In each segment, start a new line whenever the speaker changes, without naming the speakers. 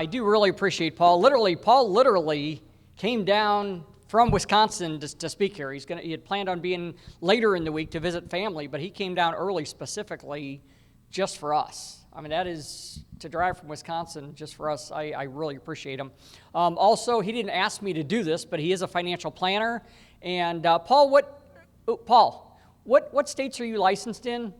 I do really appreciate Paul. Paul literally came down from Wisconsin to speak here. He had planned on being later in the week to visit family, but he came down early specifically just for us. I mean, that is, to drive from Wisconsin just for us, I really appreciate him. Also, he didn't ask me to do this, but he is a financial planner. And Paul, what states are you licensed in?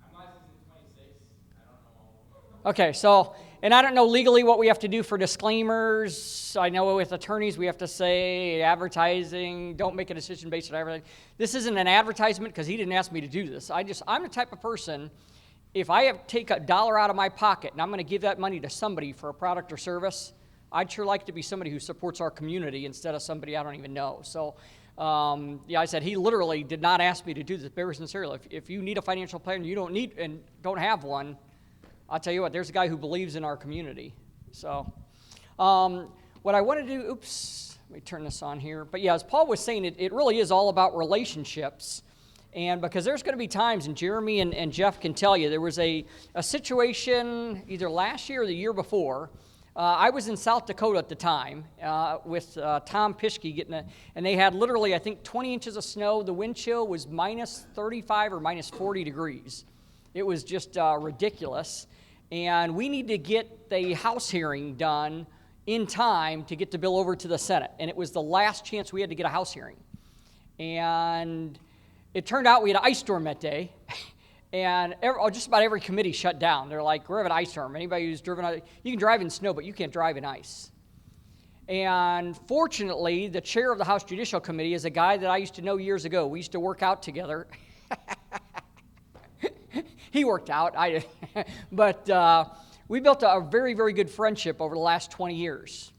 I'm licensed in 26. I don't know.
Okay, so, and I don't know legally what we have to do for disclaimers. I know with attorneys we have to say advertising, don't make a decision based on advertising. This isn't an advertisement because he didn't ask me to do this. I'm the type of person, if I have to take $1 out of my pocket and I'm going to give that money to somebody for a product or service, I'd sure like to be somebody who supports our community instead of somebody I don't even know. So, I said he literally did not ask me to do this. Very sincerely, if you need a financial plan, you don't need and don't have one, I'll tell you what, there's a guy who believes in our community. So, what I want to do, let me turn this on here. But yeah, as Paul was saying, it really is all about relationships. And because there's going to be times, and Jeremy and Jeff can tell you, there was a situation either last year or the year before. I was in South Dakota at the time with Tom Pischke and they had literally, I think, 20 inches of snow. The wind chill was minus 35 or minus 40 degrees. It was just ridiculous. And we need to get the House hearing done in time to get the bill over to the Senate. And it was the last chance we had to get a House hearing. And it turned out we had an ice storm that day. And just about every committee shut down. They're like, we're having an ice storm. Anybody who's driven, you can drive in snow, but you can't drive in ice. And fortunately, the chair of the House Judicial Committee is a guy that I used to know years ago. We used to work out together. He worked out, I didn't. But we built a very, very good friendship over the last 20 years.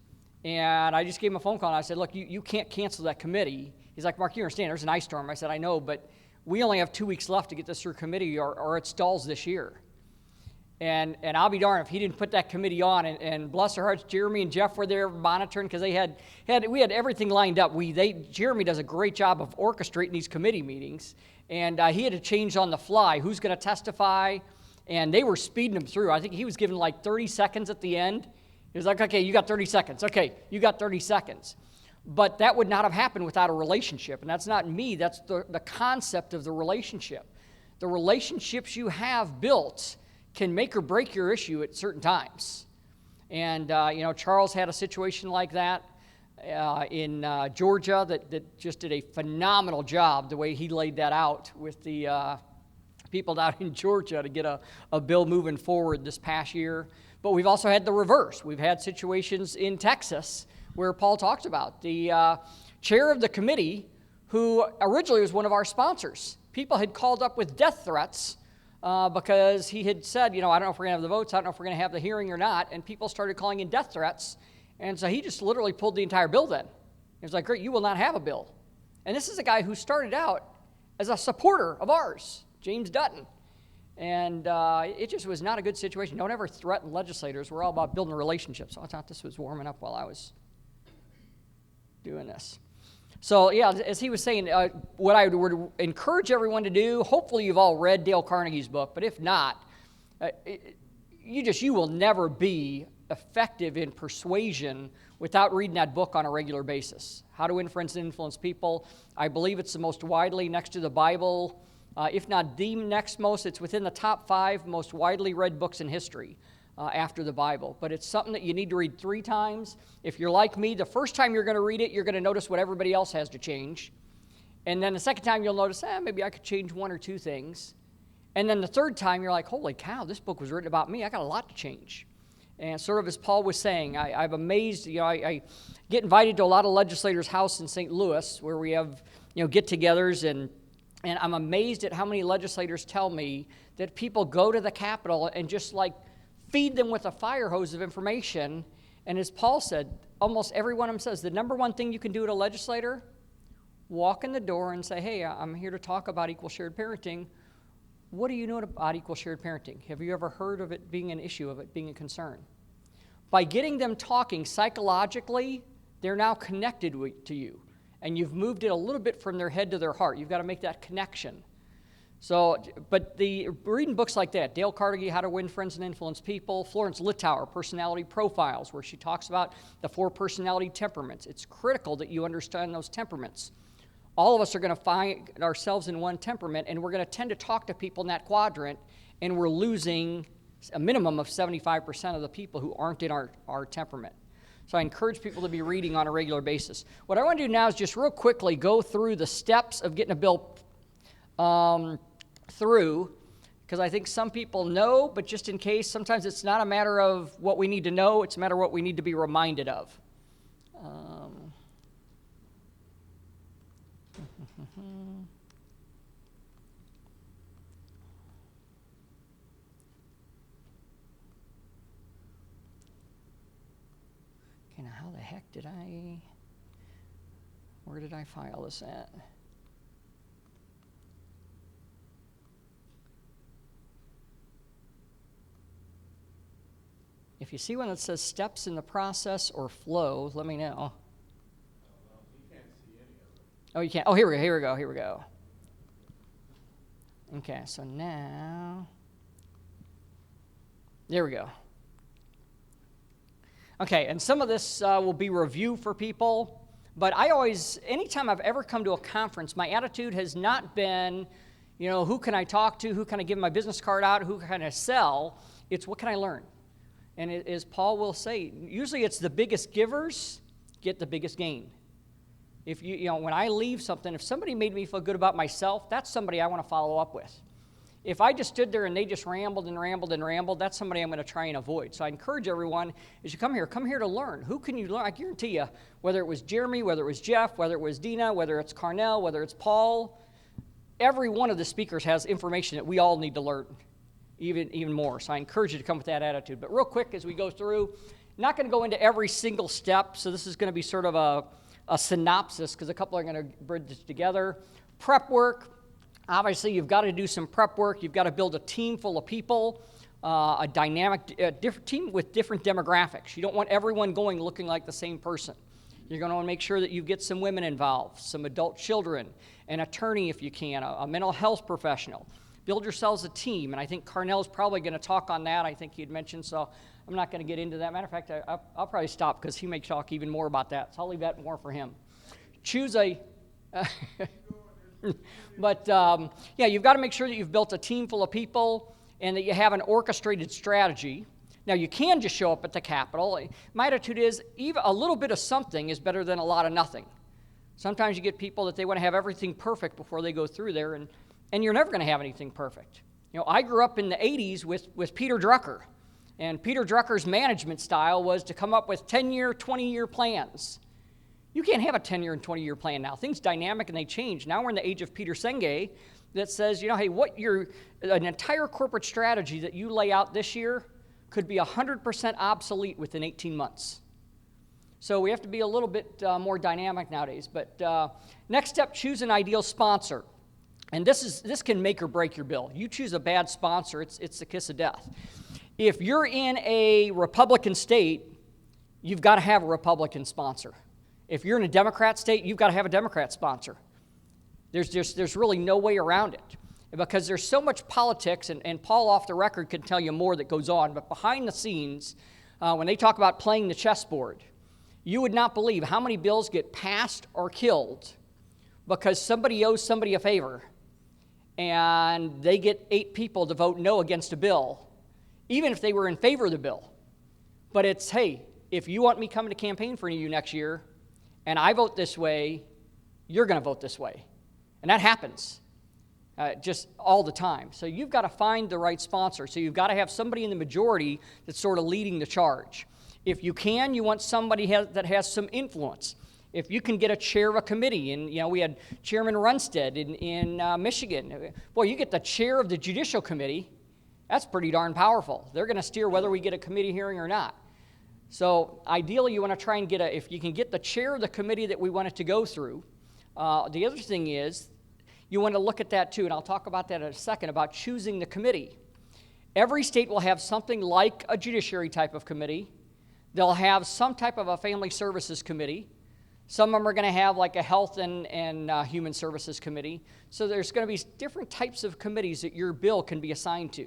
And I just gave him a phone call, and I said, look, you can't cancel that committee. He's like, Mark, you understand, there's an ice storm. I said, I know, but we only have 2 weeks left to get this through committee or it stalls this year. And I'll be darned if he didn't put that committee on. And bless their hearts, Jeremy and Jeff were there monitoring because we had everything lined up. Jeremy does a great job of orchestrating these committee meetings. And he had to change on the fly who's going to testify. And they were speeding him through. I think he was given like 30 seconds at the end. He was like, okay, you got 30 seconds. Okay, you got 30 seconds. But that would not have happened without a relationship. And that's not me. That's the concept of the relationship. The relationships you have built can make or break your issue at certain times. And, Charles had a situation like that in Georgia that just did a phenomenal job the way he laid that out with the people down in Georgia to get a bill moving forward this past year. But we've also had the reverse. We've had situations in Texas where Paul talked about. The chair of the committee, who originally was one of our sponsors, people had called up with death threats because he had said, I don't know if we're going to have the votes, I don't know if we're going to have the hearing or not, and people started calling in death threats, and so he just literally pulled the entire bill then. He was like, great, you will not have a bill. And this is a guy who started out as a supporter of ours, James Dutton. And it just was not a good situation. Don't ever threaten legislators. We're all about building relationships. So I thought this was warming up while I was doing this. So, yeah, as he was saying, what I would encourage everyone to do, hopefully you've all read Dale Carnegie's book, but if not, you will never be effective in persuasion without reading that book on a regular basis. How to Influence People. I believe it's the most widely, next to the Bible, if not the next most, it's within the top 5 most widely read books in history. After the Bible. But it's something that you need to read 3 times. If you're like me, the first time you're going to read it, you're going to notice what everybody else has to change. And then the second time you'll notice, maybe I could change 1 or 2 things. And then the third time you're like, holy cow, this book was written about me. I got a lot to change. And sort of as Paul was saying, I'm amazed, I get invited to a lot of legislators' house in St. Louis where we have, get-togethers, and I'm amazed at how many legislators tell me that people go to the Capitol and just feed them with a fire hose of information. And as Paul said, almost every one of them says, the number one thing you can do to a legislator, walk in the door and say, hey, I'm here to talk about equal shared parenting. What do you know about equal shared parenting? Have you ever heard of it being an issue, of it being a concern? By getting them talking psychologically, they're now connected to you. And you've moved it a little bit from their head to their heart. You've got to make that connection. So, but reading books like that, Dale Carnegie, How to Win Friends and Influence People, Florence Littauer, Personality Profiles, where she talks about the 4 personality temperaments. It's critical that you understand those temperaments. All of us are going to find ourselves in one temperament, and we're going to tend to talk to people in that quadrant, and we're losing a minimum of 75% of the people who aren't in our temperament. So I encourage people to be reading on a regular basis. What I want to do now is just real quickly go through the steps of getting a bill through, because I think some people know, but just in case, sometimes it's not a matter of what we need to know, it's a matter of what we need to be reminded of. Okay, now how the heck where did I file this at? If you see one that says steps in the process or flow, let me know.
You can't see any of it.
Oh, you can't. Oh, here we go. Okay, so now, there we go. Okay, and some of this will be review for people, but anytime I've ever come to a conference, my attitude has not been, who can I talk to, who can I give my business card out, who can I sell? It's what can I learn? And as Paul will say, usually it's the biggest givers get the biggest gain. If when I leave something, if somebody made me feel good about myself, that's somebody I want to follow up with. If I just stood there and they just rambled and rambled and rambled, that's somebody I'm going to try and avoid. So I encourage everyone, as you come here to learn. Who can you learn? I guarantee you, whether it was Jeremy, whether it was Jeff, whether it was Dena, whether it's Carnell, whether it's Paul, every one of the speakers has information that we all need to learn. Even more. So I encourage you to come with that attitude. But real quick as we go through, not going to go into every single step, so this is going to be sort of a synopsis because a couple are going to bridge this together. Prep work. Obviously, you've got to do some prep work. You've got to build a team full of people, a dynamic different team with different demographics. You don't want everyone looking like the same person. You're going to want to make sure that you get some women involved, some adult children, an attorney if you can, a mental health professional. Build yourselves a team, and I think Carnell is probably going to talk on that. I think he had mentioned, so I'm not going to get into that. Matter of fact, I'll probably stop because he may talk even more about that, so I'll leave that more for him. Choose a... But, you've got to make sure that you've built a team full of people and that you have an orchestrated strategy. Now, you can just show up at the Capitol. My attitude is even a little bit of something is better than a lot of nothing. Sometimes you get people that they want to have everything perfect before they go through there, and you're never going to have anything perfect. I grew up in the 80s with Peter Drucker, and Peter Drucker's management style was to come up with 10-year, 20-year plans. You can't have a 10-year and 20-year plan now. Things dynamic and they change. Now we're in the age of Peter Senge that says, an entire corporate strategy that you lay out this year could be 100% obsolete within 18 months. So we have to be a little bit more dynamic nowadays. But next step, choose an ideal sponsor. And this can make or break your bill. You choose a bad sponsor, it's the kiss of death. If you're in a Republican state, you've got to have a Republican sponsor. If you're in a Democrat state, you've got to have a Democrat sponsor. There's really no way around it. Because there's so much politics, and Paul off the record can tell you more that goes on, but behind the scenes, when they talk about playing the chessboard, you would not believe how many bills get passed or killed because somebody owes somebody a favor, and they get 8 people to vote no against a bill, even if they were in favor of the bill. But it's, hey, if you want me coming to campaign for you next year, and I vote this way, you're going to vote this way. And that happens just all the time. So you've got to find the right sponsor. So you've got to have somebody in the majority that's sort of leading the charge. If you can, you want somebody that has some influence. If you can get a chair of a committee, and we had Chairman Runstead in Michigan. Boy, you get the chair of the Judicial Committee, that's pretty darn powerful. They're going to steer whether we get a committee hearing or not. So ideally, you want to try and if you can get the chair of the committee that we want it to go through. The other thing is, you want to look at that too, and I'll talk about that in a second, about choosing the committee. Every state will have something like a judiciary type of committee. They'll have some type of a family services committee. Some of them are going to have like a health and human services committee. So there's going to be different types of committees that your bill can be assigned to.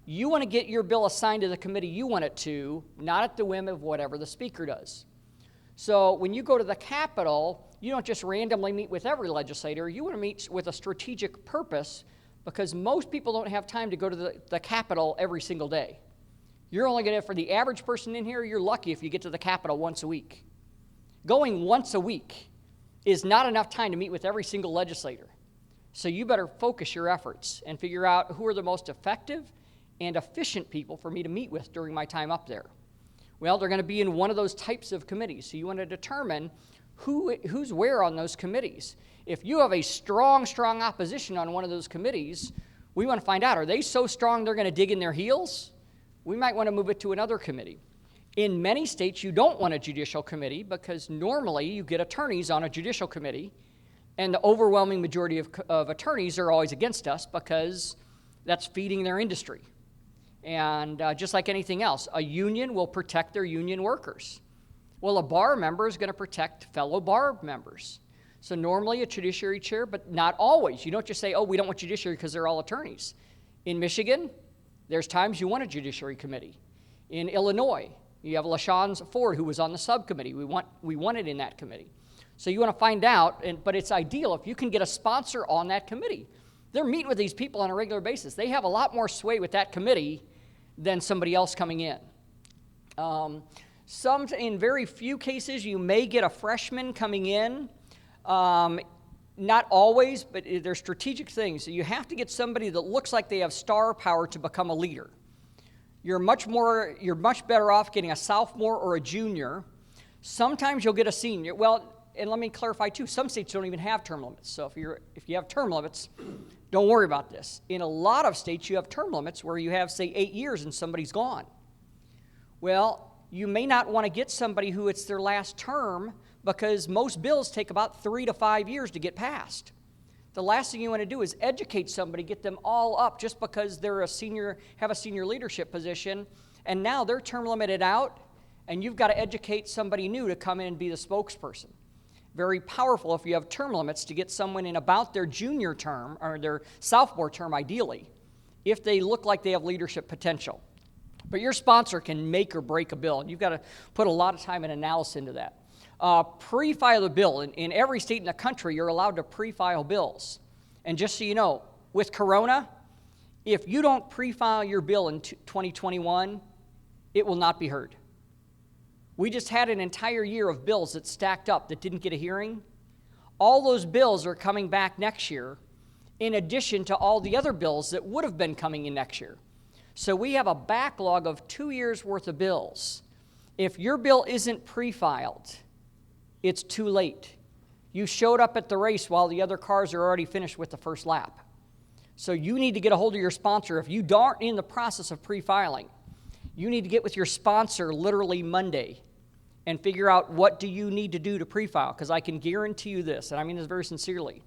You want to get your bill assigned to the committee you want it to, not at the whim of whatever the speaker does. So when you go to the Capitol, you don't just randomly meet with every legislator. You want to meet with a strategic purpose, because most people don't have time to go to the Capitol every single day. You're only going to, for the average person in here, you're lucky if you get to the Capitol once a week. Going once a week is not enough time to meet with every single legislator. So you better focus your efforts and figure out who are the most effective and efficient people for me to meet with during my time up there. Well, they're going to be in one of those types of committees. So you want to determine who's where on those committees. If you have a strong opposition on one of those committees, we want to find out, are they so strong they're going to dig in their heels? We might want to move it to another committee. In many states, you don't want a judicial committee because normally you get attorneys on a judicial committee, and the overwhelming majority of attorneys are always against us because that's feeding their industry. And just like anything else, a union will protect their union workers. Well, a bar member is going to protect fellow bar members. So normally a judiciary chair, but not always. You don't just say, oh, we don't want judiciary because they're all attorneys. In Michigan, there's times you want a judiciary committee. In Illinois, you have LaShawn Ford, who was on the subcommittee. We want it in that committee. So you want to find out, but it's ideal if you can get a sponsor on that committee. They're meeting with these people on a regular basis. They have a lot more sway with that committee than somebody else coming in. In very few cases, you may get a freshman coming in. Not always, but they're strategic things. So you have to get somebody that looks like they have star power to become a leader. You're much better off getting a sophomore or a junior. Sometimes you'll get a senior. Well, and let me clarify too, some states don't even have term limits. So if you have term limits, don't worry about this. In a lot of states, you have term limits where you have, say, 8 years and somebody's gone. Well, you may not want to get somebody who it's their last term, because most bills take about 3 to 5 years to get passed. The last thing you want to do is educate somebody, get them all up just because they're have a senior leadership position, and now they're term limited out, and you've got to educate somebody new to come in and be the spokesperson. Very powerful if you have term limits to get someone in about their junior term, or their sophomore term ideally, if they look like they have leadership potential. But your sponsor can make or break a bill, and you've got to put a lot of time and analysis into that. Pre-file a bill. In every state in the country, you're allowed to pre-file bills. And just so you know, with Corona, if you don't pre-file your bill in 2021, it will not be heard. We just had an entire year of bills that stacked up that didn't get a hearing. All those bills are coming back next year, in addition to all the other bills that would have been coming in next year. So we have a backlog of 2 years' worth of bills. If your bill isn't pre-filed, it's too late. You showed up at the race while the other cars are already finished with the first lap. So you need to get a hold of your sponsor. If you aren't in the process of pre-filing, you need to get with your sponsor literally Monday and figure out what do you need to do to pre-file, because I can guarantee you this, and I mean this very sincerely,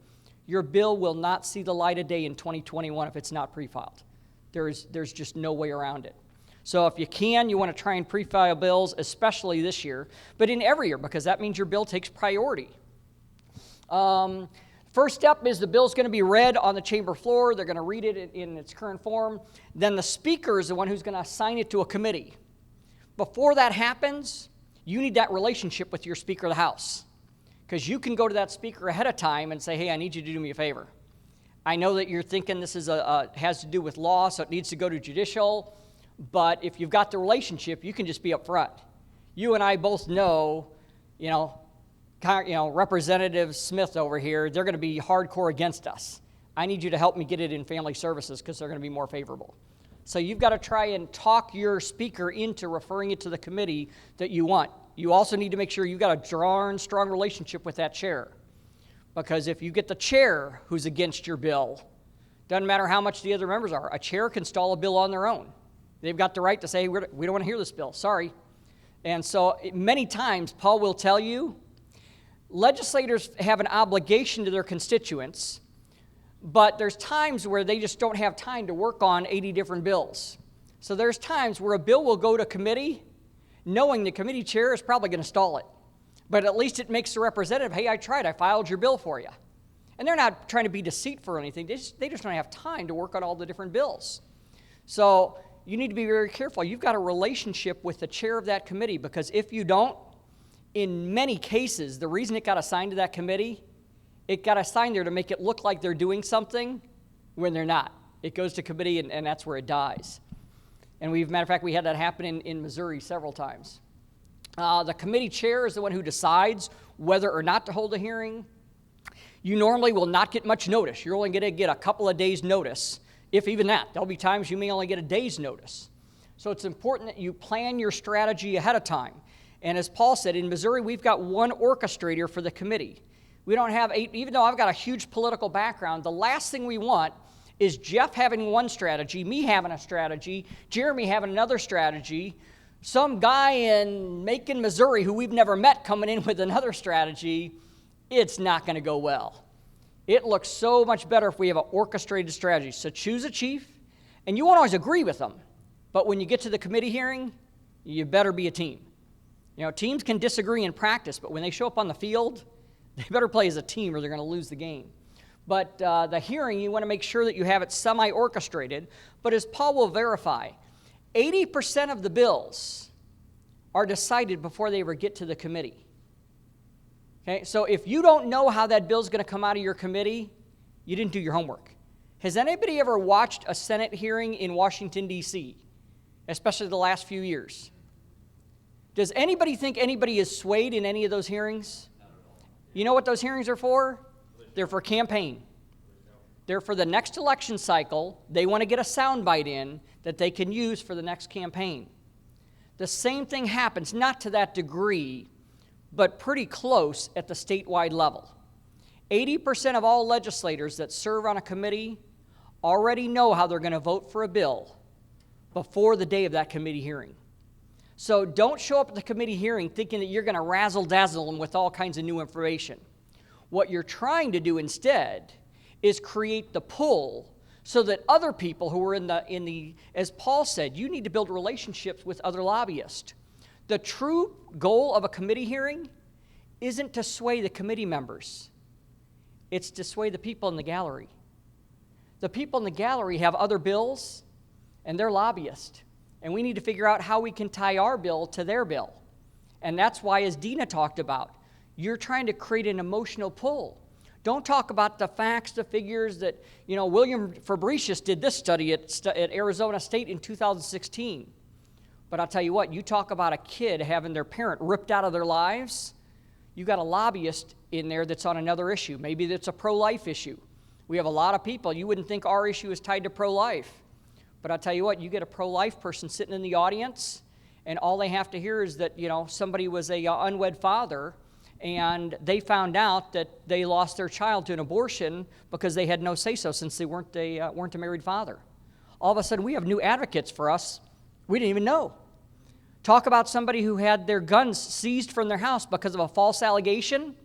your bill will not see the light of day in 2021 if it's not pre-filed. There's just no way around it. So if you can, you want to try and pre-file bills, especially this year, but in every year, because that means your bill takes priority. First step is the bill's going to be read on the chamber floor. They're going to read it in its current form. Then the speaker is the one who's going to assign it to a committee. Before that happens, you need that relationship with your Speaker of the House, because you can go to that speaker ahead of time and say, hey, I need you to do me a favor. I know that you're thinking this is has to do with law, so it needs to go to judicial. But if you've got the relationship, you can just be up front. You and I both know, Representative Smith over here, they're going to be hardcore against us. I need you to help me get it in family services because they're going to be more favorable. So you've got to try and talk your speaker into referring it to the committee that you want. You also need to make sure you've got a darn strong relationship with that chair. Because if you get the chair who's against your bill, doesn't matter how much the other members are, a chair can stall a bill on their own. They've got the right to say, we don't want to hear this bill, sorry. And so many times, Paul will tell you, legislators have an obligation to their constituents, but there's times where they just don't have time to work on 80 different bills. So there's times where a bill will go to committee, knowing the committee chair is probably going to stall it. But at least it makes the representative, hey, I tried, I filed your bill for you. And they're not trying to be deceitful or anything. They just don't have time to work on all the different bills. So you need to be very careful. You've got a relationship with the chair of that committee, because if you don't, in many cases, the reason it got assigned to that committee, it got assigned there to make it look like they're doing something when they're not. It goes to committee, and that's where it dies. And matter of fact, we had that happen in Missouri several times. The committee chair is the one who decides whether or not to hold a hearing. You normally will not get much notice. You're only going to get a couple of days' notice, if even that. There'll be times you may only get a day's notice. So it's important that you plan your strategy ahead of time. And as Paul said, in Missouri, we've got one orchestrator for the committee. We don't have eight, even though I've got a huge political background, the last thing we want is Jeff having one strategy, me having a strategy, Jeremy having another strategy, some guy in Macon, Missouri, who we've never met, coming in with another strategy. It's not going to go well. It looks so much better if we have an orchestrated strategy. So choose a chief, and you won't always agree with them, but when you get to the committee hearing, you better be a team. You know, teams can disagree in practice, but when they show up on the field, they better play as a team or they're going to lose the game. But the hearing, you want to make sure that you have it semi-orchestrated. But as Paul will verify, 80% of the bills are decided before they ever get to the committee. Okay, so if you don't know how that bill is going to come out of your committee, you didn't do your homework. Has anybody ever watched a Senate hearing in Washington, D.C., especially the last few years? Does anybody think anybody is swayed in any of those hearings? You know what those hearings are for? They're for campaign. They're for the next election cycle. They want to get a soundbite in that they can use for the next campaign. The same thing happens, not to that degree, but pretty close at the statewide level. 80% of all legislators that serve on a committee already know how they're going to vote for a bill before the day of that committee hearing. So don't show up at the committee hearing thinking that you're going to razzle-dazzle them with all kinds of new information. What you're trying to do instead is create the pull so that other people who are in the, as Paul said, you need to build relationships with other lobbyists. The true goal of a committee hearing isn't to sway the committee members. It's to sway the people in the gallery. The people in the gallery have other bills, and they're lobbyists. And we need to figure out how we can tie our bill to their bill. And that's why, as Dena talked about, you're trying to create an emotional pull. Don't talk about the facts, the figures that, William Fabricius did this study at Arizona State in 2016. But I'll tell you what, you talk about a kid having their parent ripped out of their lives, you got a lobbyist in there that's on another issue. Maybe that's a pro-life issue. We have a lot of people. You wouldn't think our issue is tied to pro-life. But I'll tell you what, you get a pro-life person sitting in the audience, and all they have to hear is that, somebody was a unwed father, and they found out that they lost their child to an abortion because they had no say-so since they weren't a married father. All of a sudden, we have new advocates for us we didn't even know. Talk about somebody who had their guns seized from their house because of a false allegation,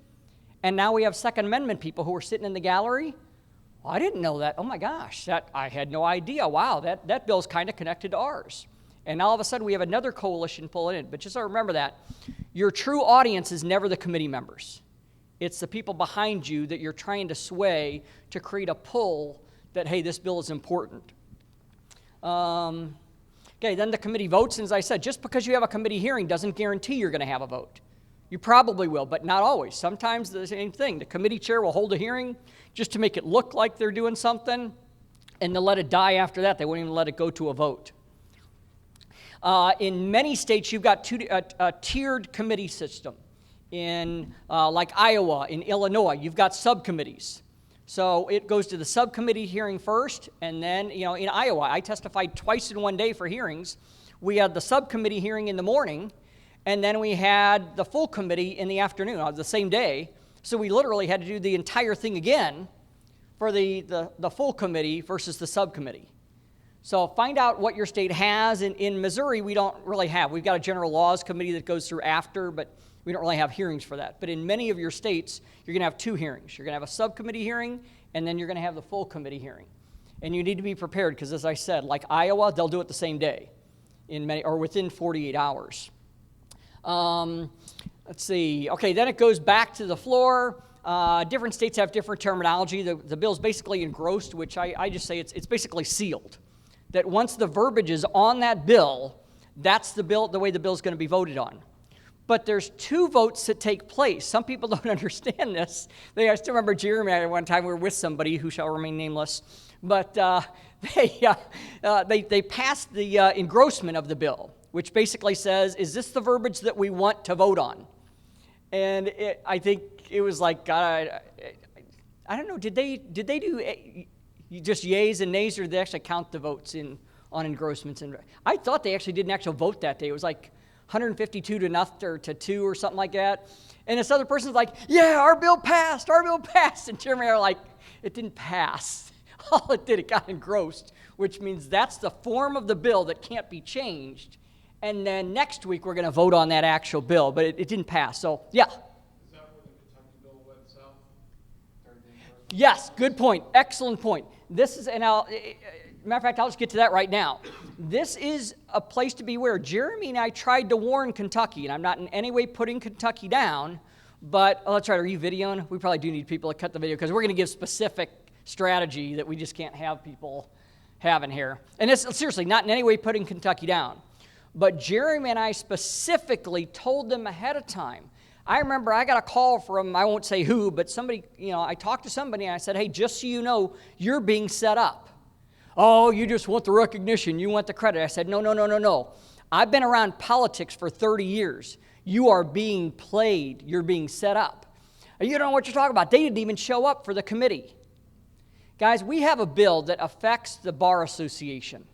and now we have Second Amendment people who are sitting in the gallery. Oh, I didn't know that. Oh my gosh, I had no idea. Wow, that bill's kind of connected to ours. And all of a sudden we have another coalition pulling in. But just remember that. Your true audience is never the committee members. It's the people behind you that you're trying to sway to create a pull that, hey, this bill is important. Okay, then the committee votes, and as I said, just because you have a committee hearing doesn't guarantee you're going to have a vote. You probably will, but not always. Sometimes the same thing. The committee chair will hold a hearing just to make it look like they're doing something, and they'll let it die after that. They won't even let it go to a vote. In many states, you've got a tiered committee system. In like Iowa, in Illinois, you've got subcommittees. So it goes to the subcommittee hearing first, and then, in Iowa, I testified twice in one day for hearings. We had the subcommittee hearing in the morning, and then we had the full committee in the afternoon on the same day. So we literally had to do the entire thing again for the full committee versus the subcommittee. So find out what your state has. In Missouri, we don't really have. We've got a general laws committee that goes through after, but we don't really have hearings for that. But in many of your states, you're going to have two hearings. You're going to have a subcommittee hearing, and then you're going to have the full committee hearing. And you need to be prepared because, as I said, like Iowa, they'll do it the same day or within 48 hours. Let's see. Okay, then it goes back to the floor. Different states have different terminology. The bill's basically engrossed, which I just say it's basically sealed. That once the verbiage is on that bill, that's the way the bill's going to be voted on. But there's two votes that take place. Some people don't understand this. I still remember Jeremy at one time we were with somebody who shall remain nameless, but they passed the engrossment of the bill, which basically says, is this the verbiage that we want to vote on? And I think it was like, I don't know, did they do just yays and nays, or did they actually count the votes on engrossments? And I thought they actually didn't actually vote that day. It was like 152 to nothing or to 2 or something like that. And this other person's like, yeah, our bill passed. And Jeremy are like, it didn't pass. All it did, it got engrossed, which means that's the form of the bill that can't be changed. And then next week, we're going to vote on that actual bill, but it didn't pass. So, yeah.
Is that where the Kentucky bill went south?
Yes, good point. Excellent point. This is, and matter of fact, I'll just get to that right now. This is a place to beware. Jeremy and I tried to warn Kentucky, and I'm not in any way putting Kentucky down, but let's try to videoing. We probably do need people to cut the video because we're going to give specific strategy that we just can't have people having here. And it's seriously not in any way putting Kentucky down. But Jeremy and I specifically told them ahead of time. I remember I got a call from, I won't say who, but somebody, I talked to somebody and I said, hey, just so you know, you're being set up. Oh, you just want the recognition, you want the credit. I said, no. I've been around politics for 30 years. You are being played. You're being set up. You don't know what you're talking about. They didn't even show up for the committee. Guys, we have a bill that affects the Bar Association.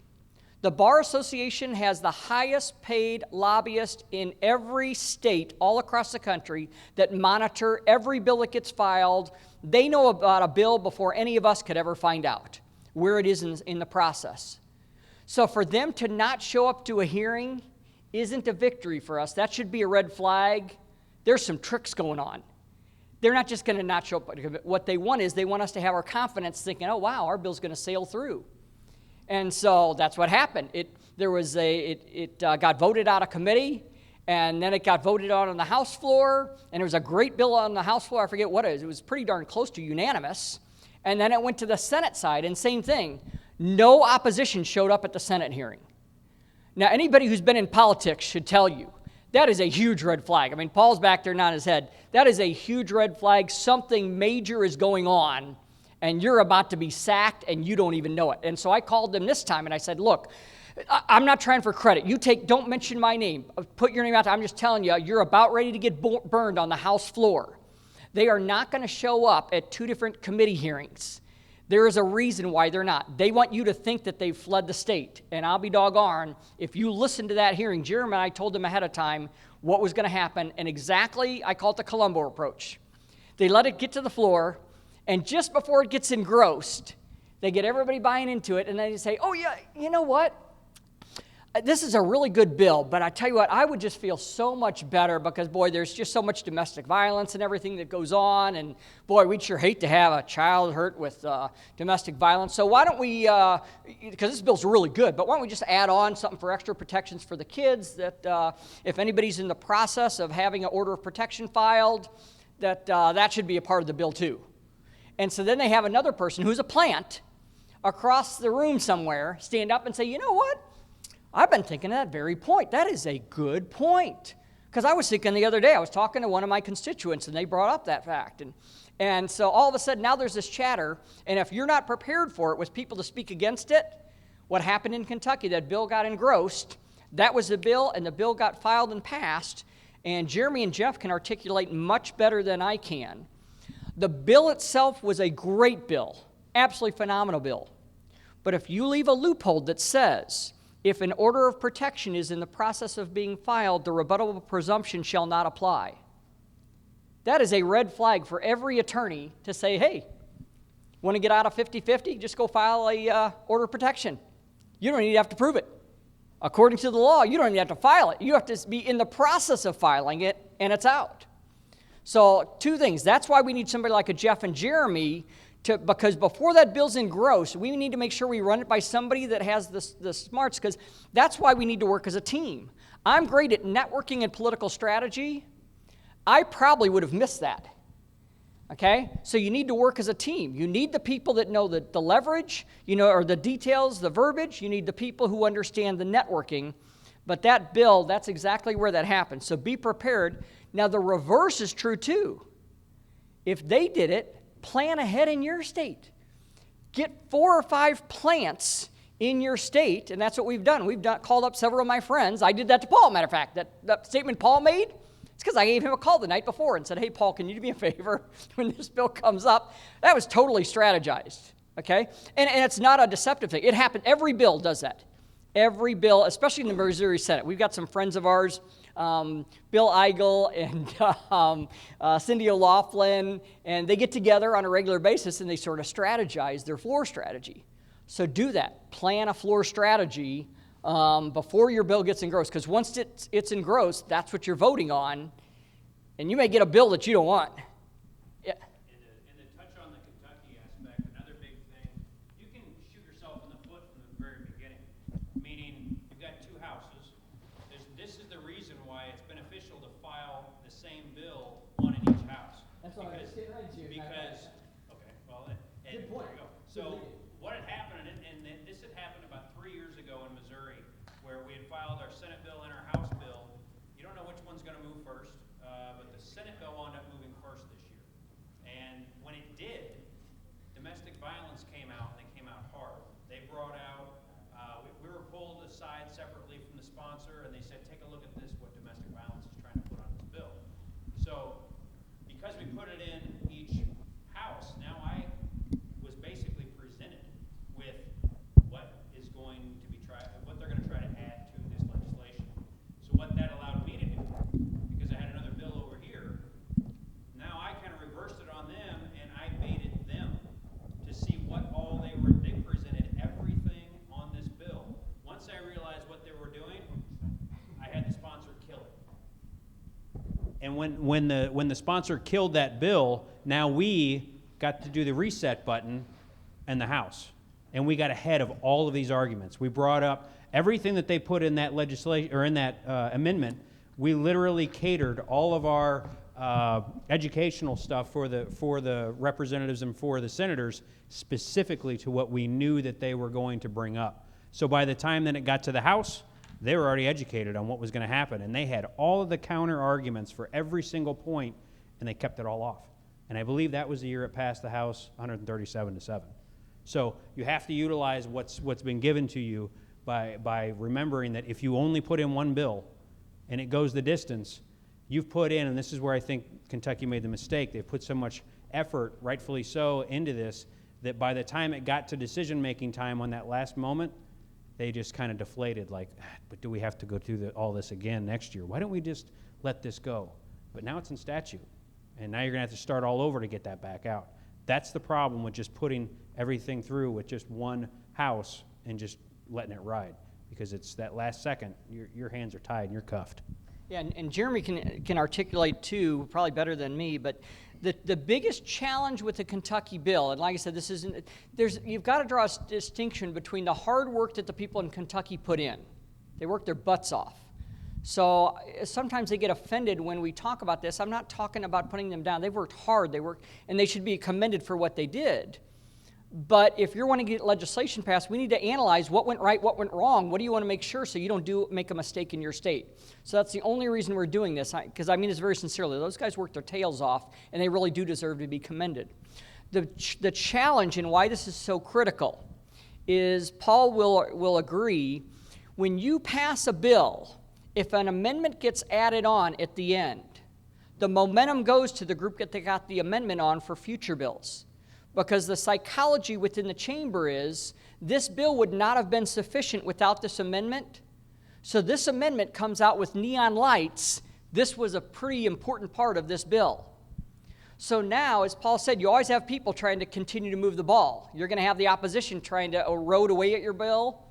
The Bar Association has the highest paid lobbyist in every state all across the country that monitor every bill that gets filed. They know about a bill before any of us could ever find out where it is in the process. So for them to not show up to a hearing isn't a victory for us. That should be a red flag. There's some tricks going on. They're not just going to not show up. What they want is they want us to have our confidence thinking, oh, wow, our bill's going to sail through. And so that's what happened. It got voted out of committee, and then it got voted on the House floor, and there was a great bill on the House floor. I forget what it is. It was pretty darn close to unanimous. And then it went to the Senate side, and same thing. No opposition showed up at the Senate hearing. Now, anybody who's been in politics should tell you, that is a huge red flag. I mean, Paul's back there nodding his head. That is a huge red flag. Something major is going on, and you're about to be sacked, and you don't even know it. And so I called them this time, and I said, look, I'm not trying for credit. Don't mention my name. Put your name out there. I'm just telling you, you're about ready to get burned on the House floor. They are not going to show up at 2 different committee hearings. There is a reason why they're not. They want you to think that they've fled the state. And I'll be doggone, if you listen to that hearing, Jeremy and I told them ahead of time what was going to happen. And exactly, I call it the Columbo approach. They let it get to the floor, and just before it gets engrossed, they get everybody buying into it, and then they say, oh yeah, you know what? This is a really good bill, but I tell you what, I would just feel so much better because, boy, there's just so much domestic violence and everything that goes on, and, boy, we'd sure hate to have a child hurt with domestic violence. So why don't we, because this bill's really good, but why don't we just add on something for extra protections for the kids that if anybody's in the process of having an order of protection filed, that should be a part of the bill too. And so then they have another person who's a plant across the room somewhere stand up and say, you know what? I've been thinking of that very point. That is a good point. Because I was thinking the other day, I was talking to one of my constituents, and they brought up that fact. And so all of a sudden, now there's this chatter, and if you're not prepared for it with people to speak against it, what happened in Kentucky, that bill got engrossed, that was the bill, and the bill got filed and passed, and Jeremy and Jeff can articulate much better than I can. The bill itself was a great bill, absolutely phenomenal bill. But if you leave a loophole that says, if an order of protection is in the process of being filed, the rebuttable presumption shall not apply. That is a red flag for every attorney to say, hey, want to get out of 50-50? Just go file a order of protection. You don't even have to prove it. According to the law, you don't even have to file it. You have to be in the process of filing it, and it's out. So 2 things. That's why we need somebody like a Jeff and Jeremy because before that bill's engrossed, we need to make sure we run it by somebody that has the smarts, because that's why we need to work as a team. I'm great at networking and political strategy. I probably would have missed that. Okay? So you need to work as a team. You need the people that know the leverage, or the details, the verbiage. You need the people who understand the networking. But that bill, that's exactly where that happens. So be prepared. Now, the reverse is true too. If they did it, plan ahead in your state. Get 4 or 5 plants in your state, and that's what we've done. Called up several of my friends. I did that to Paul, matter of fact. That statement Paul made, it's because I gave him a call the night before and said, hey, Paul, can you do me a favor when this bill comes up? That was totally strategized, okay? And it's not a deceptive thing. It happened. Every bill does that. Every bill, especially in the Missouri Senate. We've got some friends of ours, Bill Eigel and Cindy O'Loughlin, and they get together on a regular basis and they sort of strategize their floor strategy. So do that. Plan a floor strategy before your bill gets engrossed, because once it's engrossed, that's what you're voting on, and you may get a bill that you don't want. Yeah.
And to touch on the Kentucky aspect, another big thing, you can shoot yourself in the foot from the very beginning, meaning you've got 2 houses. This is the reason why it's beneficial to file the same bill, one in each house.
That's what I was getting right to.
Because, okay, well,
good point.
There you go. So what had happened, and this had happened about 3 years ago in Missouri, where we had filed our Senate bill and our House bill. You don't know which one's going to move first, but the Senate bill wound up moving first this year. And when it did, domestic violence came out, and they came out hard. They brought out, we were pulled aside separately from the sponsor, and they said, take a look at this, what domestic violence is trying to put on this bill. So, because we put it in each house, now I was basically presented with what is going to be what they're going to try to add to this legislation. So what that allowed me to do, because I had another bill over here, now I kind of reversed it on them, and I baited them to see what all they presented everything on this bill. Once I realized what they were doing, I had the sponsor kill it. And when the sponsor killed that bill, now we got to do the reset button in the House. And we got ahead of all of these arguments. We brought up everything that they put in that legislation or in that amendment. We literally catered all of our educational stuff for the representatives and for the senators specifically to what we knew that they were going to bring up. So by the time that it got to the House, they were already educated on what was going to happen, and they had all of the counter arguments for every single point, and they kept it all off. And I believe that was the year it passed the House 137-7. So you have to utilize what's been given to you by remembering that if you only put in one bill and it goes the distance, you've put in, and this is where I think Kentucky made the mistake, they've put so much effort, rightfully so, into this, that by the time it got to decision-making time on that last moment, they just kind of deflated, like, but do we have to go through all this again next year? Why don't we just let this go? But now it's in statute, and now you're going to have to start all over to get that back out. That's the problem with just putting everything through with just one house and just letting it ride, because it's that last second, your hands are tied and you're cuffed.
Yeah, and Jeremy can articulate too, probably better than me, but the biggest challenge with the Kentucky bill, and like I said, you've got to draw a distinction between the hard work that the people in Kentucky put in. They worked their butts off. So sometimes they get offended when we talk about this. I'm not talking about putting them down. They've worked hard, and they should be commended for what they did. But if you're wanting to get legislation passed, we need to analyze what went right, what went wrong. What do you want to make sure so you don't make a mistake in your state? So that's the only reason we're doing this, because I mean this very sincerely. Those guys worked their tails off, and they really do deserve to be commended. The challenge and why this is so critical is Paul will agree, when you pass a bill, if an amendment gets added on at the end, the momentum goes to the group that they got the amendment on for future bills. Because the psychology within the chamber is this bill would not have been sufficient without this amendment. So this amendment comes out with neon lights. This was a pretty important part of this bill. So now, as Paul said, you always have people trying to continue to move the ball. You're going to have the opposition trying to erode away at your bill.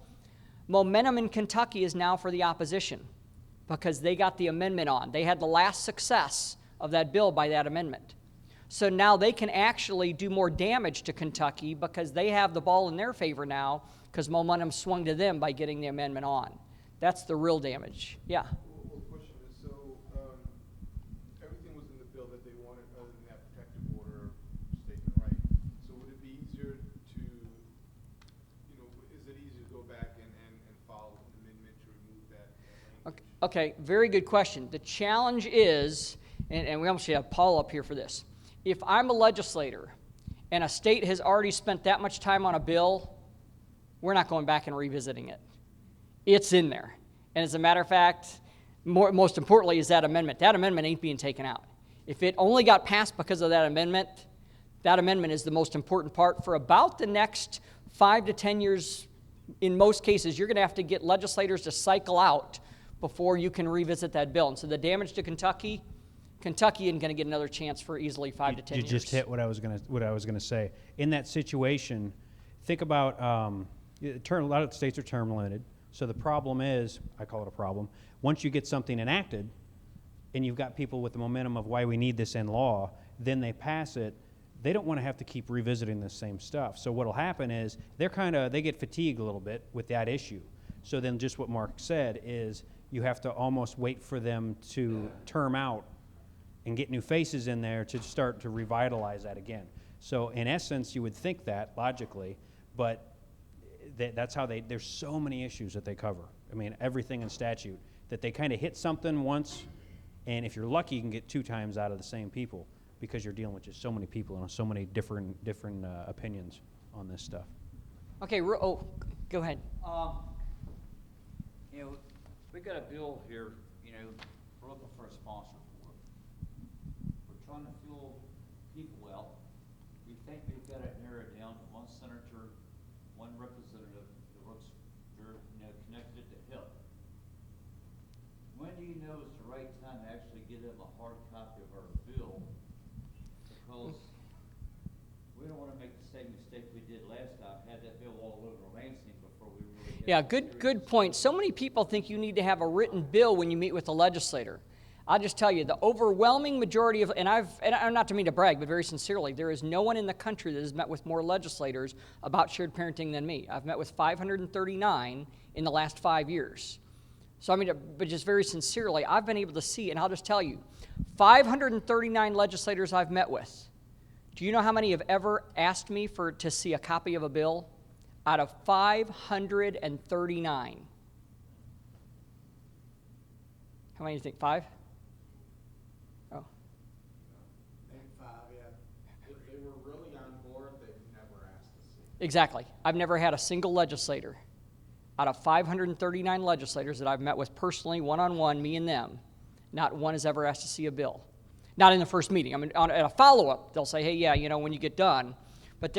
Momentum in Kentucky is now for the opposition because they got the amendment on. They had the last success of that bill by that amendment. So now they can actually do more damage to Kentucky because they have the ball in their favor now because momentum swung to them by getting the amendment on. That's the real damage. Yeah?
Well, the question is, so everything was that they wanted other than that protective order statement, right? So would it be easier to, is it easier to go back and file an amendment to remove that language?
Okay, very good question. The challenge is, and we almost should have Paul up here for this. If I'm a legislator and a state has already spent that much time on a bill, we're not going back and revisiting it. It's in there. And as a matter of fact, most importantly is that amendment. That amendment ain't being taken out. If it only got passed because of that amendment is the most important part for about the next 5 to 10 years. In most cases, you're going to have to get legislators to cycle out before you can revisit that bill. And so the damage to Kentucky isn't going to get another chance for easily 5 to 10 years.
You just hit what I was going to say. In that situation, think about a lot of states are term limited. So the problem is, I call it a problem, once you get something enacted and you've got people with the momentum of why we need this in law, then they pass it, they don't want to have to keep revisiting the same stuff. So what'll happen is they get fatigued a little bit with that issue. So then just what Mark said is you have to almost wait for them to term out and get new faces in there to start to revitalize that again. So in essence, you would think that logically, but that's how there's so many issues that they cover. I mean, everything in statute, that they kind of hit something once, and if you're lucky, you can get 2 times out of the same people because you're dealing with just so many people and so many different opinions on this stuff.
Okay, go ahead.
We've got a bill here, we're looking for a sponsor for it. We're trying to fill people out. We think we've got it narrowed down to 1 senator, 1 representative that works, connected to HIP. When do you know is the right time to actually get them a hard copy of our bill? Because we don't want to make the same mistake we did last time, had that bill all over Lansing before we really get
Yeah, good point. So many people think you need to have a written bill when you meet with the legislator. I'll just tell you, the overwhelming majority of, and I'm not to mean to brag, but very sincerely, there is no one in the country that has met with more legislators about shared parenting than me. I've met with 539 in the last 5 years. So but just very sincerely, I've been able to see, and I'll just tell you, 539 legislators I've met with. Do you know how many have ever asked me to see a copy of a bill? Out of 539. How many do you think? 5? Oh.
I think 5, yeah. If they were really on board, they've never asked to see.
Exactly. I've never had a single legislator out of 539 legislators that I've met with personally, one-on-one, me and them, not one has ever asked to see a bill. Not in the first meeting. At a follow-up, they'll say, hey, yeah, when you get done. But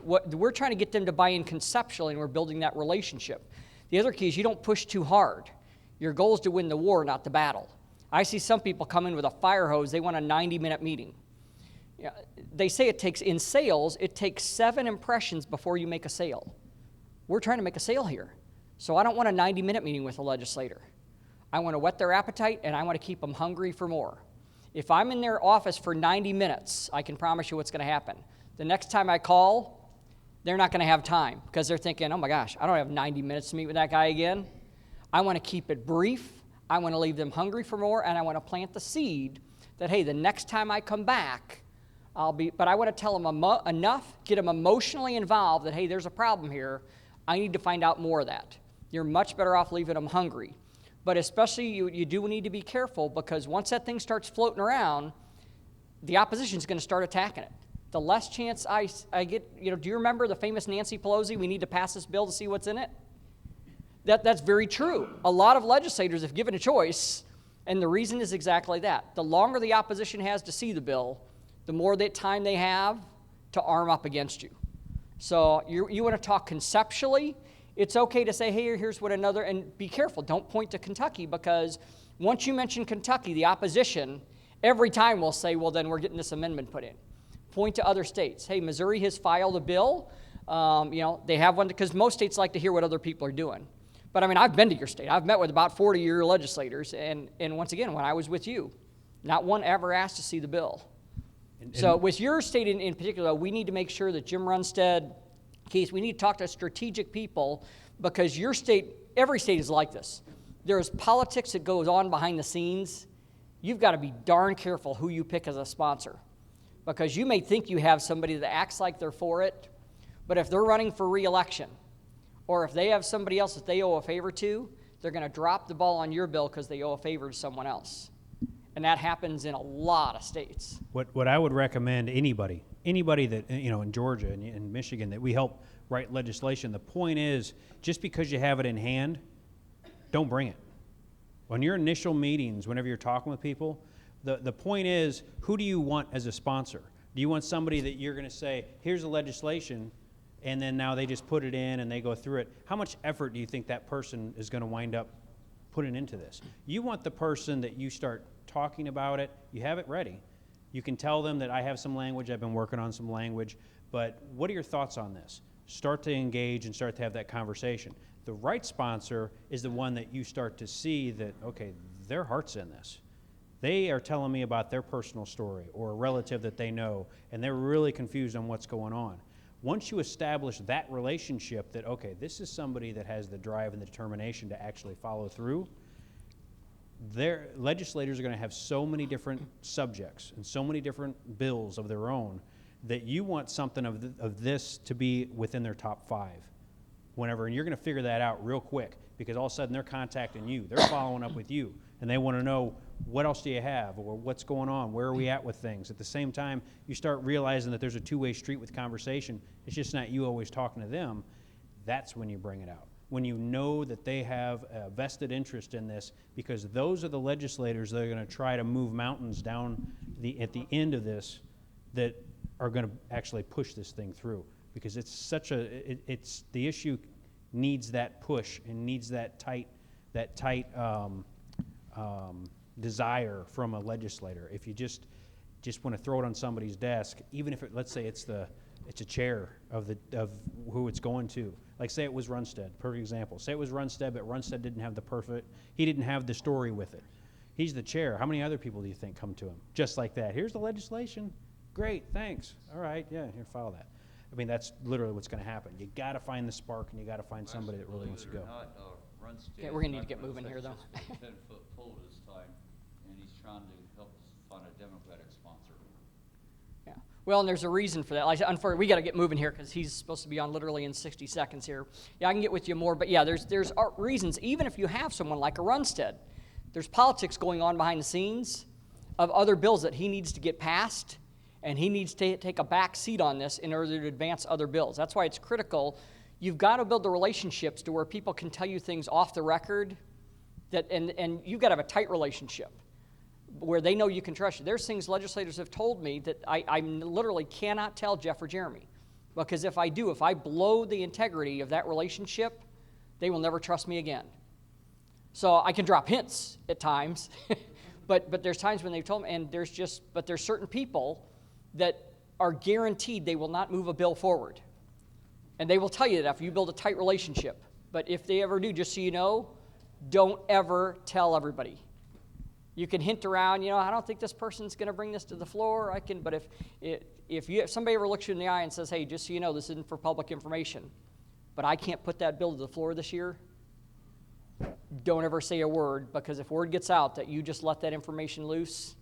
we're trying to get them to buy in conceptually, and we're building that relationship. The other key is you don't push too hard. Your goal is to win the war, not the battle. I see some people come in with a fire hose. They want a 90-minute meeting. They say in sales, it takes 7 impressions before you make a sale. We're trying to make a sale here. So I don't want a 90-minute meeting with a legislator. I want to whet their appetite, and I want to keep them hungry for more. If I'm in their office for 90 minutes, I can promise you what's going to happen. The next time I call, they're not going to have time because they're thinking, oh my gosh, I don't have 90 minutes to meet with that guy again. I want to keep it brief. I want to leave them hungry for more, and I want to plant the seed that, hey, the next time I come back, but I want to tell them enough, get them emotionally involved that, hey, there's a problem here. I need to find out more of that. You're much better off leaving them hungry. But especially you do need to be careful because once that thing starts floating around, the opposition is going to start attacking it. The less chance I get, do you remember the famous Nancy Pelosi, we need to pass this bill to see what's in it? That's very true. A lot of legislators, if given a choice, and the reason is exactly that. The longer the opposition has to see the bill, the more that time they have to arm up against you. So you want to talk conceptually. It's okay to say, hey, here's what another, and be careful. Don't point to Kentucky because once you mention Kentucky, the opposition every time will say, well, then we're getting this amendment put in. Point to other states. Hey, Missouri has filed a bill. They have one because most states like to hear what other people are doing. But I've been to your state. I've met with about 40 of your legislators, and once again, when I was with you, not one ever asked to see the bill. So with your state in particular, we need to make sure that Jim Runstead case, we need to talk to strategic people because your state, every state is like this. There's politics that goes on behind the scenes, you've got to be darn careful who you pick as a sponsor, because you may think you have somebody that acts like they're for it, but if they're running for re-election, or if they have somebody else that they owe a favor to, they're going to drop the ball on your bill because they owe a favor to someone else. And that happens in a lot of states.
What I would recommend anybody that, in Georgia and in Michigan, that we help write legislation, the point is, just because you have it in hand, don't bring it. On your initial meetings, whenever you're talking with people, the point is, who do you want as a sponsor? Do you want somebody that you're going to say, here's the legislation, and then now they just put it in and they go through it? How much effort do you think that person is going to wind up putting into this? You want the person that you start talking about it, you have it ready. You can tell them that I have some language, I've been working on some language, but what are your thoughts on this? Start to engage and start to have that conversation. The right sponsor is the one that you start to see that, okay, their heart's in this. They are telling me about their personal story or a relative that they know, and they're really confused on what's going on. Once you establish that relationship that, okay, this is somebody that has the drive and the determination to actually follow through, their legislators are going to have so many different subjects and so many different bills of their own that you want something of this to be within their top 5 whenever, and you're going to figure that out real quick, because all of a sudden they're contacting you, they're following up with you, and they want to know, what else do you have, or what's going on, where are we at with things? At the same time, you start realizing that there's a two-way street with conversation. It's just not you always talking to them. That's when you bring it out, when you know that they have a vested interest in this, because those are the legislators that are going to try to move mountains down at the end of this that are going to actually push this thing through, because it's such it's the issue needs that push and needs that tight desire from a legislator. If you just want to throw it on somebody's desk, even if let's say it's a chair of who it's going to. Like, say it was Runstead, perfect example. Say it was Runstead, but Runstead didn't have he didn't have the story with it. He's the chair. How many other people do you think come to him just like that? Here's the legislation. Great, thanks. All right, yeah, here, file that. I mean, that's literally what's going to happen. You got to find the spark, and you got to find somebody that really wants to go.
Okay, we're gonna need to get moving here, though.
10-foot pole this time, and he's trying to help us find a Democratic sponsor.
Yeah. Well, and there's a reason for that. Like, unfortunately, we got to get moving here because he's supposed to be on literally in 60 seconds here. Yeah, I can get with you more, but yeah, there's reasons. Even if you have someone like a Runstead, there's politics going on behind the scenes of other bills that he needs to get passed, and he needs to take a back seat on this in order to advance other bills. That's why it's critical. You've got to build the relationships to where people can tell you things off the record, and you've got to have a tight relationship where they know you can trust you. There's things legislators have told me that I literally cannot tell Jeff or Jeremy, because if I blow the integrity of that relationship, they will never trust me again. So I can drop hints at times, but there's times when they've told me, and there's certain people that are guaranteed they will not move a bill forward. And they will tell you that if you build a tight relationship. But if they ever do, just so you know, don't ever tell everybody. You can hint around, I don't think this person's going to bring this to the floor. But if somebody ever looks you in the eye and says, hey, just so you know, this isn't for public information, but I can't put that bill to the floor this year, don't ever say a word, because if word gets out that you just let that information loose,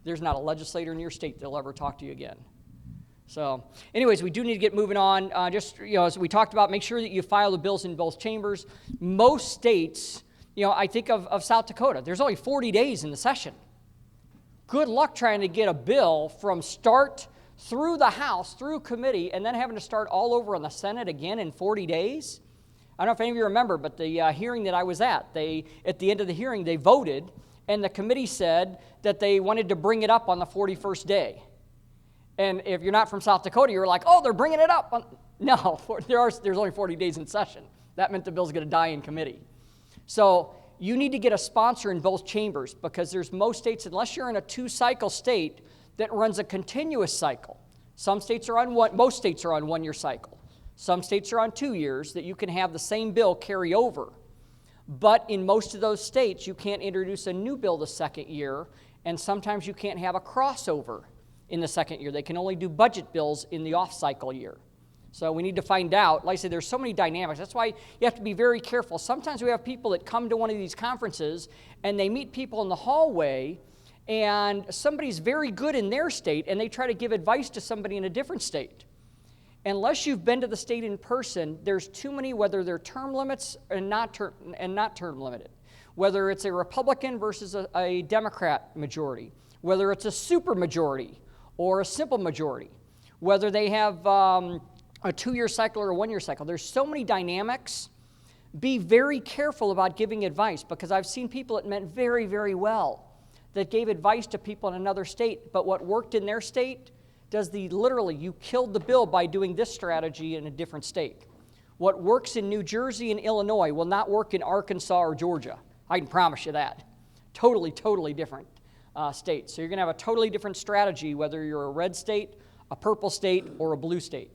there's not a legislator in your state that'll ever talk to you again. So, anyways, we do need to get moving on. As we talked about, make sure that you file the bills in both chambers. Most states, I think of South Dakota, there's only 40 days in the session. Good luck trying to get a bill from start through the House, through committee, and then having to start all over in the Senate again in 40 days. I don't know if any of you remember, but the hearing that I was at the end of the hearing, they voted, and the committee said that they wanted to bring it up on the 41st day. And if you're not from South Dakota, you're like, oh, they're bringing it up. No, there's only 40 days in session. That meant the bill's going to die in committee. So you need to get a sponsor in both chambers, because there's most states, unless you're in a 2-cycle state, that runs a continuous cycle. Most states are on 1-year cycle. Some states are on 2 years that you can have the same bill carry over. But in most of those states, you can't introduce a new bill the second year, and sometimes you can't have a crossover in the second year. They can only do budget bills in the off-cycle year. So we need to find out. Like I said, there's so many dynamics. That's why you have to be very careful. Sometimes we have people that come to one of these conferences, and they meet people in the hallway, and somebody's very good in their state and they try to give advice to somebody in a different state. Unless you've been to the state in person, there's too many, whether they're term limits and not term limited, whether it's a Republican versus a Democrat majority, whether it's a super majority or a simple majority, whether they have a 2-year cycle or a 1-year cycle. There's so many dynamics. Be very careful about giving advice, because I've seen people that meant very, very well that gave advice to people in another state, but what worked in their state literally, you killed the bill by doing this strategy in a different state. What works in New Jersey and Illinois will not work in Arkansas or Georgia. I can promise you that. Totally, totally different states. So you're going to have a totally different strategy whether you're a red state, a purple state, or a blue state.